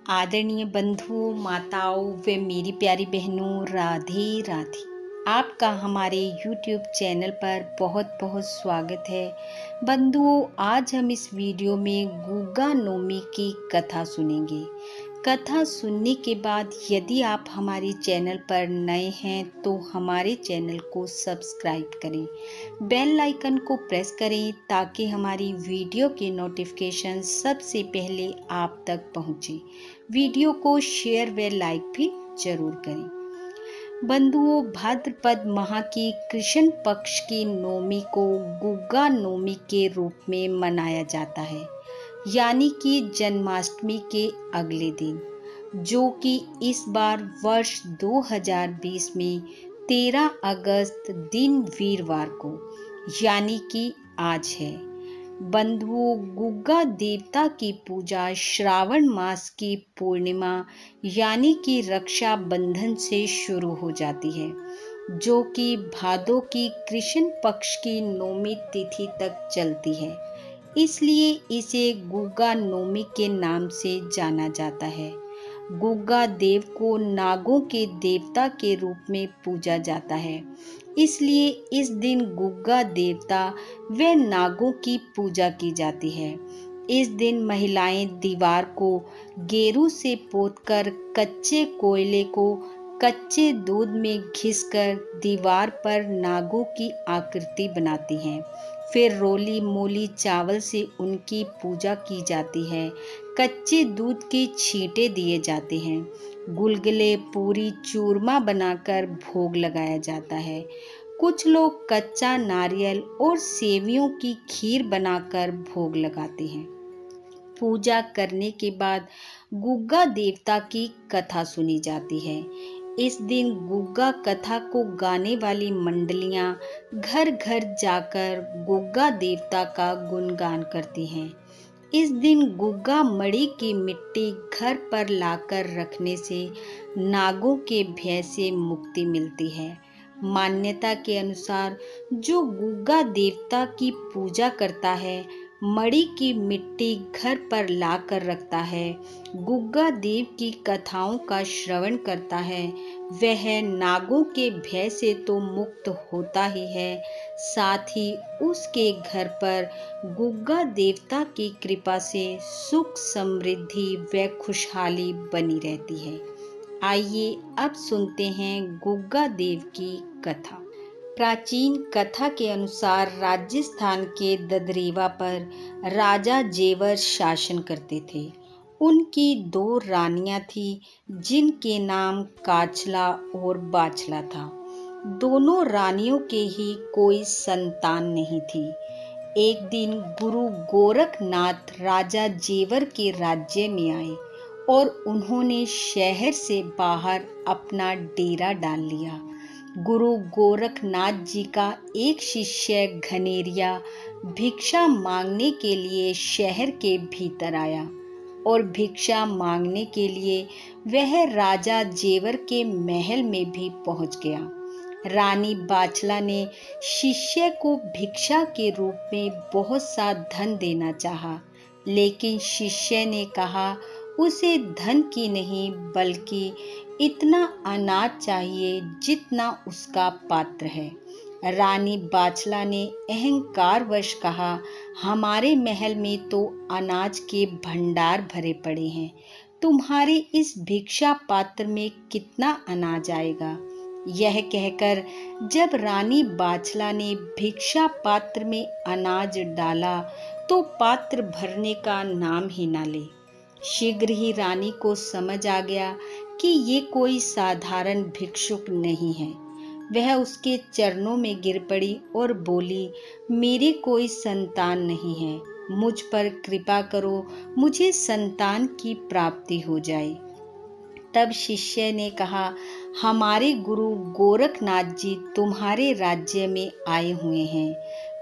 आदरणीय बंधुओं, माताओं व मेरी प्यारी बहनों, राधे राधे। आपका हमारे YouTube चैनल पर बहुत बहुत स्वागत है। बंधुओं, आज हम इस वीडियो में गुग्गा नवमी की कथा सुनेंगे। कथा सुनने के बाद यदि आप हमारे चैनल पर नए हैं तो हमारे चैनल को सब्सक्राइब करें, बेल आइकन को प्रेस करें ताकि हमारी वीडियो के नोटिफिकेशन सबसे पहले आप तक पहुंचे। वीडियो को शेयर व लाइक भी जरूर करें। बंधुओं, भाद्रपद माह की कृष्ण पक्ष की नवमी को गुग्गा नवमी के रूप में मनाया जाता है, यानी कि जन्माष्टमी के अगले दिन, जो कि इस बार वर्ष 2020 में 13 अगस्त दिन वीरवार को यानी कि आज है। बंधुओं, गुग्गा देवता की पूजा श्रावण मास की पूर्णिमा यानी कि रक्षा बंधन से शुरू हो जाती है, जो कि भादों की कृष्ण पक्ष की नवमी तिथि तक चलती है। इसलिए इसे गुग्गा नवमी के नाम से जाना जाता है। गुग्गा देव को नागों के देवता के रूप में पूजा जाता है, इसलिए इस दिन गुग्गा देवता व नागों की पूजा की जाती है। इस दिन महिलाएं दीवार को गेरू से पोतकर कच्चे कोयले को कच्चे दूध में घिसकर दीवार पर नागों की आकृति बनाती हैं। फिर रोली मोली चावल से उनकी पूजा की जाती है। कच्चे दूध के छींटे दिए जाते हैं। गुलगुले, पूरी, चूरमा बनाकर भोग लगाया जाता है। कुछ लोग कच्चा नारियल और सेवियों की खीर बनाकर भोग लगाते हैं। पूजा करने के बाद गुग्गा देवता की कथा सुनी जाती है। इस दिन गुग्गा कथा को गाने वाली मंडलियां घर घर जाकर गुग्गा देवता का गुणगान करती हैं। इस दिन गुग्गा मड़ी की मिट्टी घर पर लाकर रखने से नागों के भय से मुक्ति मिलती है। मान्यता के अनुसार जो गुग्गा देवता की पूजा करता है, मड़ी की मिट्टी घर पर लाकर रखता है, गुग्गा देव की कथाओं का श्रवण करता है, वह नागों के भय से तो मुक्त होता ही है, साथ ही उसके घर पर गुग्गा देवता की कृपा से सुख, समृद्धि व खुशहाली बनी रहती है। आइए अब सुनते हैं गुग्गा देव की कथा। प्राचीन कथा के अनुसार राजस्थान के ददरेवा पर राजा जेवर शासन करते थे। उनकी 2 रानियां थीं, जिनके नाम काचला और बाचला था। दोनों रानियों के ही कोई संतान नहीं थी। एक दिन गुरु गोरखनाथ राजा जेवर के राज्य में आए और उन्होंने शहर से बाहर अपना डेरा डाल लिया। गुरु गोरखनाथ जी का एक शिष्य घनेरिया भिक्षा मांगने के लिए शहर के भीतर आया और भिक्षा मांगने के लिए वह राजा जेवर के महल में भी पहुंच गया। रानी बाचला ने शिष्य को भिक्षा के रूप में बहुत सा धन देना चाहा, लेकिन शिष्य ने कहा उसे धन की नहीं बल्कि इतना अनाज चाहिए जितना उसका पात्र है। रानी बाचला ने अहंकारवश कहा, हमारे महल में तो अनाज के भंडार भरे पड़े हैं, तुम्हारे इस भिक्षा पात्र में कितना अनाज आएगा। यह कहकर जब रानी बाचला ने भिक्षा पात्र में अनाज डाला तो पात्र भरने का नाम ही न ले। शीघ्र ही रानी को समझ आ गया कि ये कोई साधारण भिक्षुक नहीं है। वह उसके चरणों में गिर पड़ी और बोली, मेरी कोई संतान नहीं है, मुझ पर कृपा करो, मुझे संतान की प्राप्ति हो जाए। तब शिष्य ने कहा, हमारे गुरु गोरखनाथ जी तुम्हारे राज्य में आए हुए हैं,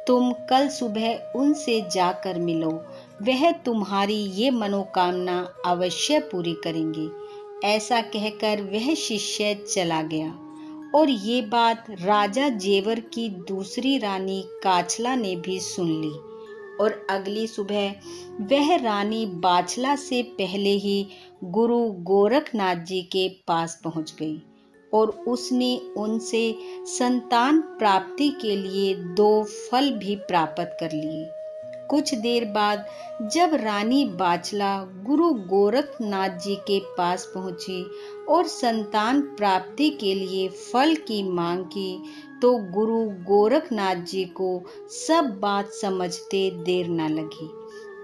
तुम कल सुबह उनसे जाकर मिलो, वह तुम्हारी ये मनोकामना अवश्य पूरी करेंगे। ऐसा कहकर वह शिष्य चला गया और ये बात राजा जेवर की दूसरी रानी काचला ने भी सुन ली। और अगली सुबह वह रानी बाछला से पहले ही गुरु गोरखनाथ जी के पास पहुंच गई और उसने उनसे संतान प्राप्ति के लिए 2 फल भी प्राप्त कर लिए। कुछ देर बाद जब रानी बाछला गुरु गोरखनाथ जी के पास पहुंची और संतान प्राप्ति के लिए फल की मांग की, तो गुरु गोरखनाथ जी को सब बात समझते देर न लगी।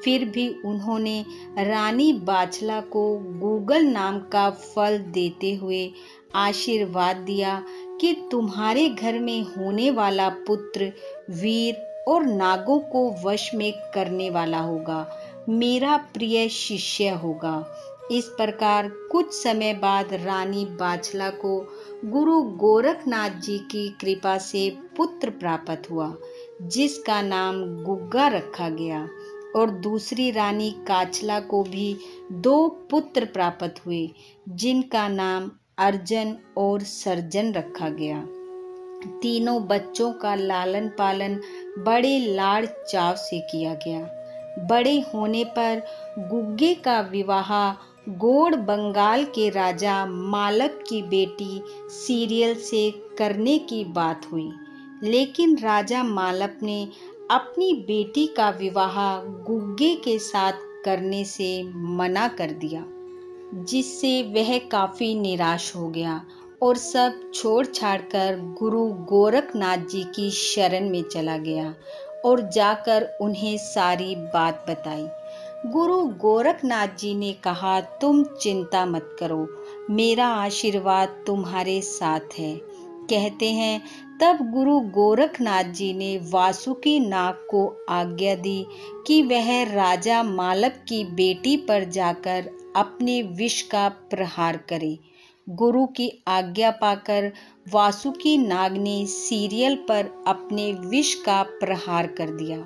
फिर भी उन्होंने रानी बाछला को गूगल नाम का फल देते हुए आशीर्वाद दिया कि तुम्हारे घर में होने वाला पुत्र वीर और नागों को वश में करने वाला होगा, मेरा प्रिय शिष्य होगा। इस प्रकार कुछ समय बाद रानी बाछला को गुरु गोरखनाथ जी की कृपा से पुत्र प्राप्त हुआ, जिसका नाम गुग्गा रखा गया। और दूसरी रानी काचला को भी 2 पुत्र प्राप्त हुए, जिनका नाम अर्जन और सर्जन रखा गया। तीनों बच्चों का लालन पालन बड़े लाड़ चाव से किया गया। बड़े होने पर गुग्गे का विवाह गोड़ बंगाल के राजा मालप की बेटी सीरियल से करने की बात हुई, लेकिन राजा मालप ने अपनी बेटी का विवाह गुग्गे के साथ करने से मना कर दिया, जिससे वह काफी निराश हो गया और सब छोड़ छाड़ कर गुरु गोरखनाथ जी की शरण में चला गया और जाकर उन्हें सारी बात बताई। गुरु गोरखनाथ जी ने कहा, तुम चिंता मत करो, मेरा आशीर्वाद तुम्हारे साथ है। कहते हैं तब गुरु गोरखनाथ जी ने वासुकी नाग को आज्ञा दी कि वह राजा मालप की बेटी पर जाकर अपने विष का प्रहार करे। गुरु की आज्ञा पाकर वासुकी नाग ने सीरियल पर अपने विष का प्रहार कर दिया।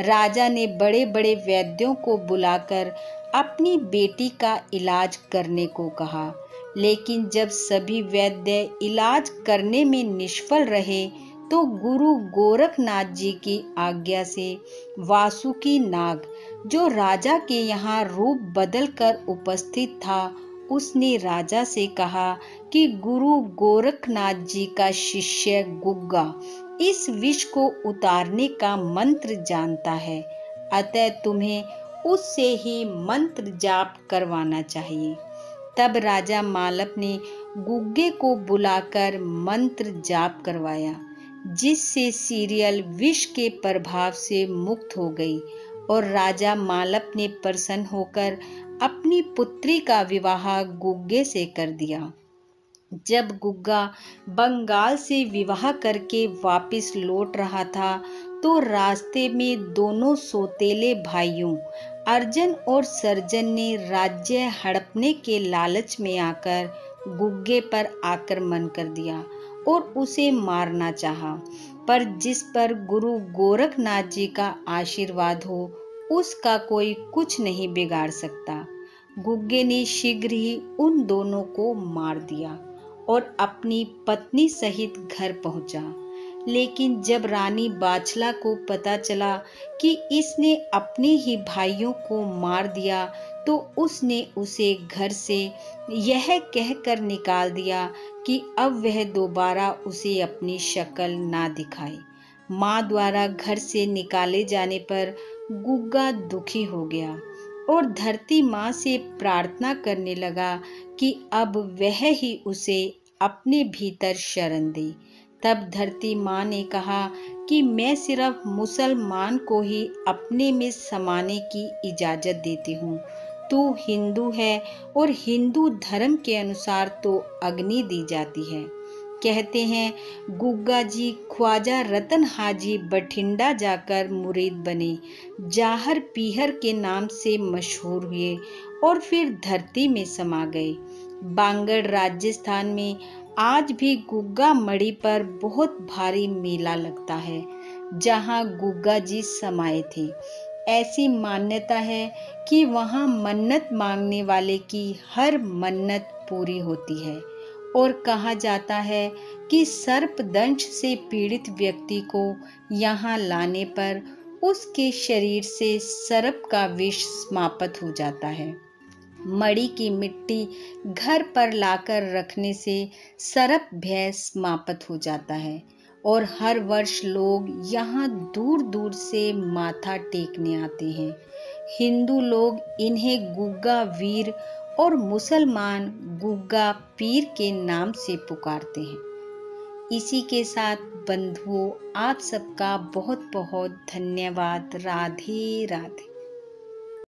राजा ने बड़े बड़े वैद्यों को बुलाकर अपनी बेटी का इलाज करने को कहा, लेकिन जब सभी वैद्य इलाज करने में निष्फल रहे तो गुरु गोरखनाथ जी की आज्ञा से वासुकी नाग, जो राजा के यहाँ रूप बदल कर उपस्थित था, उसने राजा से कहा कि गुरु गोरखनाथ जी का शिष्य गुग्गा इस विष को उतारने का मंत्र जानता है, अतः तुम्हें उससे ही मंत्र जाप करवाना चाहिए। तब राजा मालप ने गुग्गे को बुलाकर मंत्र जाप करवाया, जिससे सीरियल विष के प्रभाव से मुक्त हो गई और राजा मालप ने प्रसन्न होकर अपनी पुत्री का विवाह गुग्गे से कर दिया। जब गुग्गा बंगाल से विवाह करके वापस लौट रहा था तो रास्ते में दोनों सौतेले भाइयों अर्जन और सर्जन ने राज्य हड़पने के लालच में आकर गुग्गे पर आक्रमण कर दिया और उसे मारना चाहा, पर जिस पर गुरु गोरखनाथ जी का आशीर्वाद हो उसका कोई कुछ नहीं बिगाड़ सकता। गुग्गे ने शीघ्र ही उन दोनों को मार दिया और अपनी पत्नी सहित घर पहुंचा। लेकिन जब रानी बाछला को पता चला कि इसने अपने ही भाइयों को मार दिया तो उसने उसे घर से यह कहकर निकाल दिया कि अब वह दोबारा उसे अपनी शक्ल ना दिखाए। माँ द्वारा घर से निकाले जाने पर गुग्गा दुखी हो गया और धरती माँ से प्रार्थना करने लगा कि अब वह ही उसे अपने भीतर शरण दे। तब धरती माँ ने कहा कि मैं सिर्फ मुसलमान को ही अपने में समाने की इजाजत देती हूँ। तू हिंदू है और हिंदू धर्म के अनुसार तो अग्नि दी जाती है। कहते हैं गुग्गा जी ख्वाजा रतन हाजी बठिंडा जाकर मुरीद बने, जाहर पीहर के नाम से मशहूर हुए और फिर धरती में समा गए। बांगड़ राजस्थान में आज भी गुग्गा मड़ी पर बहुत भारी मेला लगता है, जहां गुग्गा जी समाये थे। ऐसी मान्यता है कि वहां मन्नत मांगने वाले की हर मन्नत पूरी होती है और कहा जाता है कि सर्पदंश से पीड़ित व्यक्ति को यहाँ लाने पर उसके शरीर से सर्प का विष समाप्त हो जाता है। मणि की मिट्टी घर पर लाकर रखने से सर्प भय समाप्त हो जाता है और हर वर्ष लोग यहाँ दूर दूर से माथा टेकने आते हैं। हिंदू लोग इन्हें गुग्गा वीर और मुसलमान गुग्गा पीर के नाम से पुकारते हैं। इसी के साथ बंधुओं, आप सबका बहुत बहुत धन्यवाद। राधे राधे।